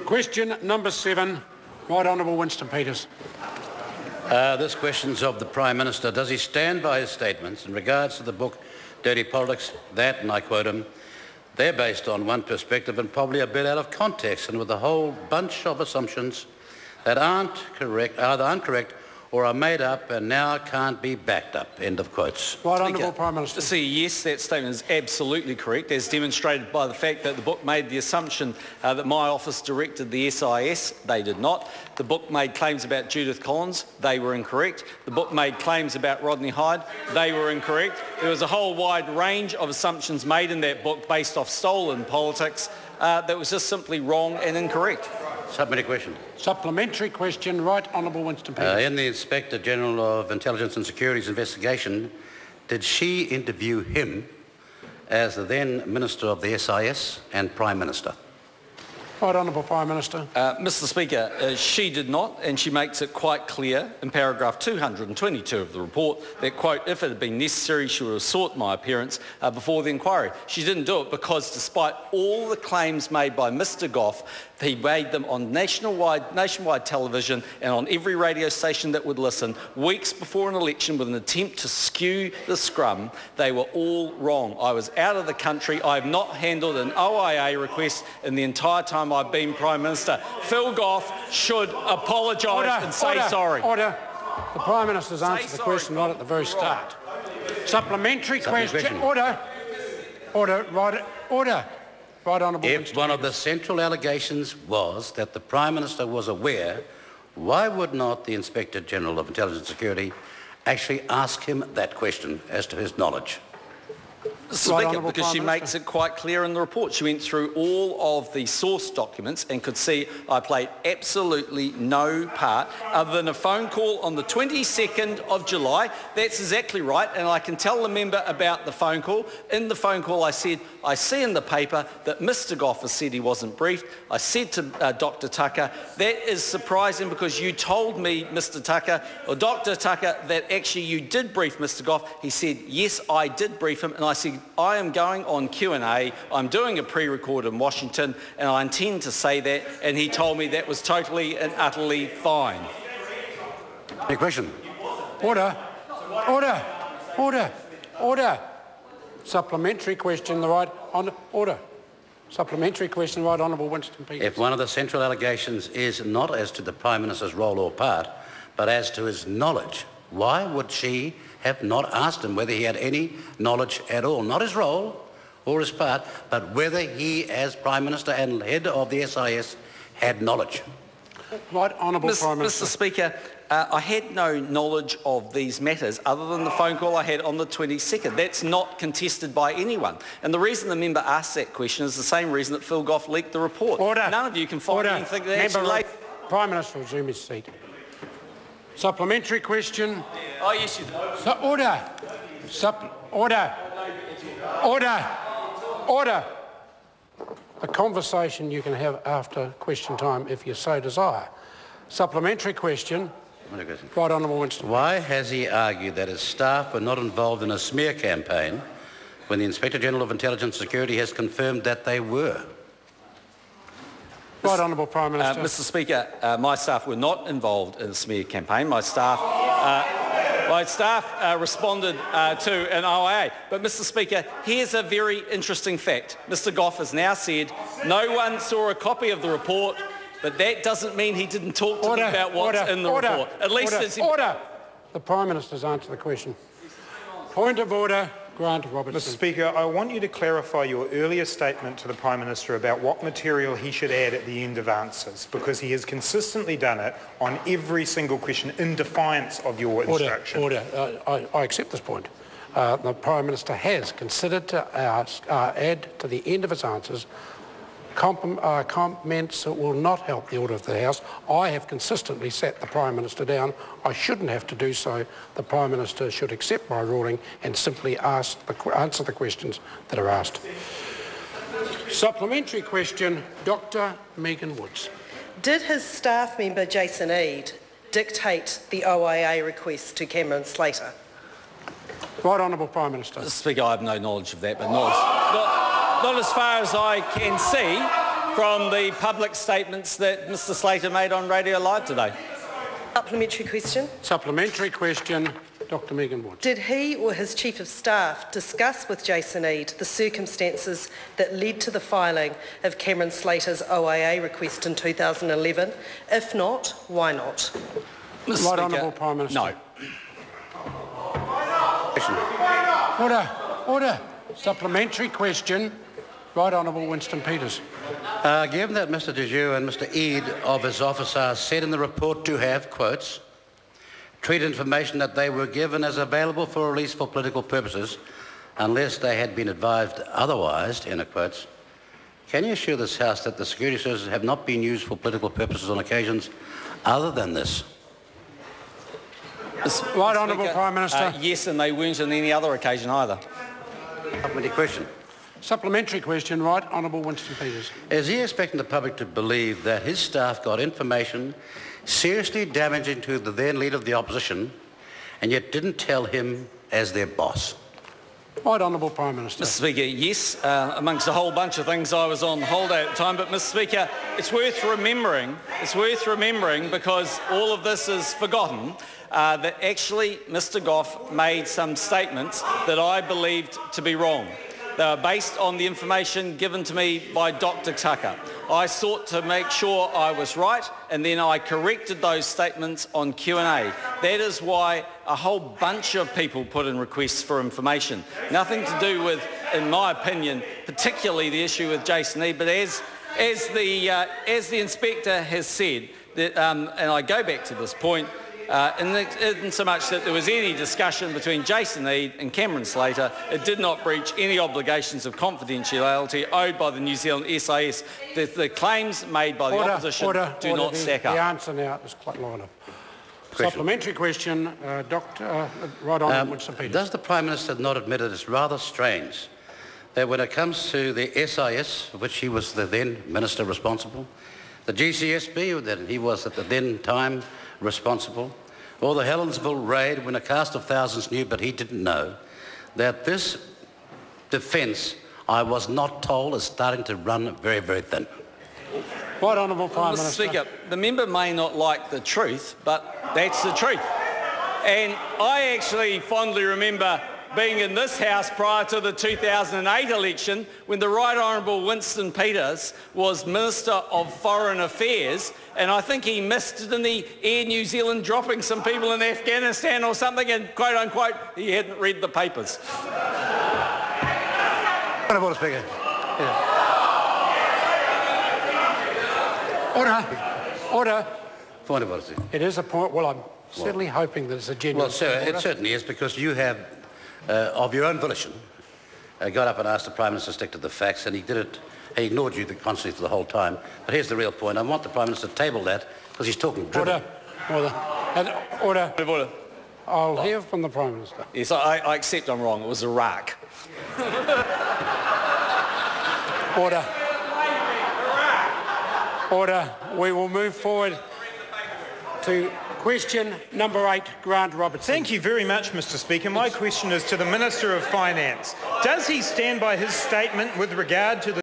Question number 7. Right Honourable Winston Peters. This question's of the Prime Minister. Does he stand by his statements in regards to the book Dirty Politics that, and I quote him, they're based on one perspective and probably a bit out of context and with a whole bunch of assumptions that aren't correct, either incorrect or are made up and now can't be backed up, end of quotes. Right Honourable Prime Minister. See, yes, that statement is absolutely correct, as demonstrated by the fact that the book made the assumption that my office directed the SIS. They did not. The book made claims about Judith Collins. They were incorrect. The book made claims about Rodney Hyde. They were incorrect. There was a whole wide range of assumptions made in that book based off stolen politics that was just simply wrong and incorrect. Supplementary question. Supplementary question. Right Honourable Winston Peters. In the Inspector General of Intelligence and Security's investigation, did she interview him as the then Minister of the SIS and Prime Minister? Right Honourable Prime Minister. Mr Speaker, she did not, and she makes it quite clear in paragraph 222 of the report that, quote, if it had been necessary, she would have sought my appearance before the inquiry. She didn't do it because despite all the claims made by Mr Goff, he made them on nationwide television and on every radio station that would listen, weeks before an election with an attempt to skew the scrum. They were all wrong. I was out of the country. I have not handled an OIA request in the entire time I've been Prime Minister. Phil Goff should apologise and say sorry. Order. The Prime Minister's answered the question right at the very start. Supplementary question. Order. Order. Right. Order. Right Honourable Winston. If one of the central allegations was that the Prime Minister was aware, why would not the Inspector General of Intelligence and Security actually ask him that question as to his knowledge? Speaker, because she makes it quite clear in the report. She went through all of the source documents and could see I played absolutely no part other than a phone call on the 22nd of July. That's exactly right, and I can tell the member about the phone call. In the phone call I said, I see in the paper that Mr Goff has said he wasn't briefed. I said to Dr Tucker, that is surprising because you told me, Mr Tucker, or Dr Tucker, that actually you did brief Mr Goff. He said, yes, I did brief him, and I said, I am going on Q&A, I'm doing a pre-record in Washington, and I intend to say that, and he told me that was totally and utterly fine. Any question? Order. Order. Order. Order. Supplementary question, the right honour. Order. Supplementary question, right Honourable Winston Peters. If one of the central allegations is not as to the Prime Minister's role or part, but as to his knowledge, why would she have not asked him whether he had any knowledge at all? Not his role or his part, but whether he, as Prime Minister and head of the SIS, had knowledge. Right Honourable Prime Minister. Mr Speaker, I had no knowledge of these matters other than the phone call I had on the 22nd. That's not contested by anyone. And the reason the member asked that question is the same reason that Phil Goff leaked the report. Order. None of you can find anything that Member actually... Prime Minister will resume his seat. Supplementary question. Oh, yes, you do. Order. Order. Order. Order. A conversation you can have after question time if you so desire. Supplementary question. Right Honourable Winston. Why has he argued that his staff were not involved in a smear campaign when the Inspector General of Intelligence and Security has confirmed that they were? Right Honourable Prime Minister. Mr Speaker, my staff were not involved in the smear campaign. My staff responded to an OIA. But Mr Speaker, here's a very interesting fact. Mr Goff has now said no one saw a copy of the report, but that doesn't mean he didn't talk to them about what's in the report. At least it's... Order! The Prime Minister's answered the question. Point of order. Grant Robertson. Mr Speaker, I want you to clarify your earlier statement to the Prime Minister about what material he should add at the end of answers, because he has consistently done it on every single question in defiance of your instruction. Order. I accept this point. The Prime Minister has considered to add to the end of his answers comments that will not help the order of the House. I have consistently sat the Prime Minister down. I shouldn't have to do so. The Prime Minister should accept my ruling and simply answer the questions that are asked. Supplementary question, Dr. Megan Woods. Did his staff member Jason Eade dictate the OIA request to Cameron Slater? Right Honourable Prime Minister. Mr Speaker, I have no knowledge of that, but not as far as I can see. from the public statements that Mr Slater made on Radio Live today. Supplementary question. Supplementary question, Dr Megan Woods. Did he or his Chief of Staff discuss with Jason Eade the circumstances that led to the filing of Cameron Slater's OIA request in 2011? If not, why not? Mr. Right Honourable Prime Minister. No. Order. Order. Supplementary question. Right Honourable Winston Peters. Given that Mr de Jure and Mr Eade of his office are said in the report to have, quotes, treated information that they were given as available for release for political purposes unless they had been advised otherwise, end of quotes, can you assure this House that the security services have not been used for political purposes on occasions other than this? Right Honourable Prime Minister. Yes, and they weren't on any other occasion either. Supplementary question. Supplementary question, Right Honourable Winston Peters. Is he expecting the public to believe that his staff got information seriously damaging to the then Leader of the Opposition and yet didn't tell him as their boss? Right Honourable Prime Minister. Mr Speaker, yes, amongst a whole bunch of things I was on holiday at the time, but Mr Speaker, it's worth remembering because all of this is forgotten, that actually Mr Goff made some statements that I believed to be wrong. They were based on the information given to me by Dr Tucker. I sought to make sure I was right, and then I corrected those statements on Q&A. That is why a whole bunch of people put in requests for information. Nothing to do with, in my opinion, particularly the issue with Jason Eade, but as the inspector has said, that, and I go back to this point, in so much that there was any discussion between Jason Eade and Cameron Slater, it did not breach any obligations of confidentiality owed by the New Zealand SIS. The claims made by the opposition do not stack up. The answer now is quite long enough. Supplementary question, Dr. Right Honourable Winston Peters. Does the Prime Minister not admit it is rather strange that when it comes to the SIS, for which he was the then Minister responsible, the GCSB, that he was at the then time responsible, or the Helensville raid when a cast of thousands knew but he didn't know, that this defence, I was not told, is starting to run very, very thin? Right Honourable Prime Minister. Mr Speaker, the member may not like the truth, but that's the truth. And I actually fondly remember being in this House prior to the 2008 election when the Right Honourable Winston Peters was Minister of Foreign Affairs, and I think he missed it in the Air New Zealand dropping some people in Afghanistan or something, and quote unquote he hadn't read the papers. Point of order, Speaker. Yeah. Order. Point of order, Speaker. It is a point. Well, I'm certainly hoping that it's a genuine. Well, sir, it certainly is, because you have, of your own volition, got up and asked the Prime Minister to stick to the facts, and he did it. He ignored you constantly for the whole time. But here's the real point. I want the Prime Minister to table that because he's talking drivel. Order. I'll hear from the Prime Minister. Yes, I accept I'm wrong. It was Iraq. Order. Order. We will move forward to question number 8, Grant Robertson. Thank you very much, Mr Speaker. My question is to the Minister of Finance. Does he stand by his statement with regard to the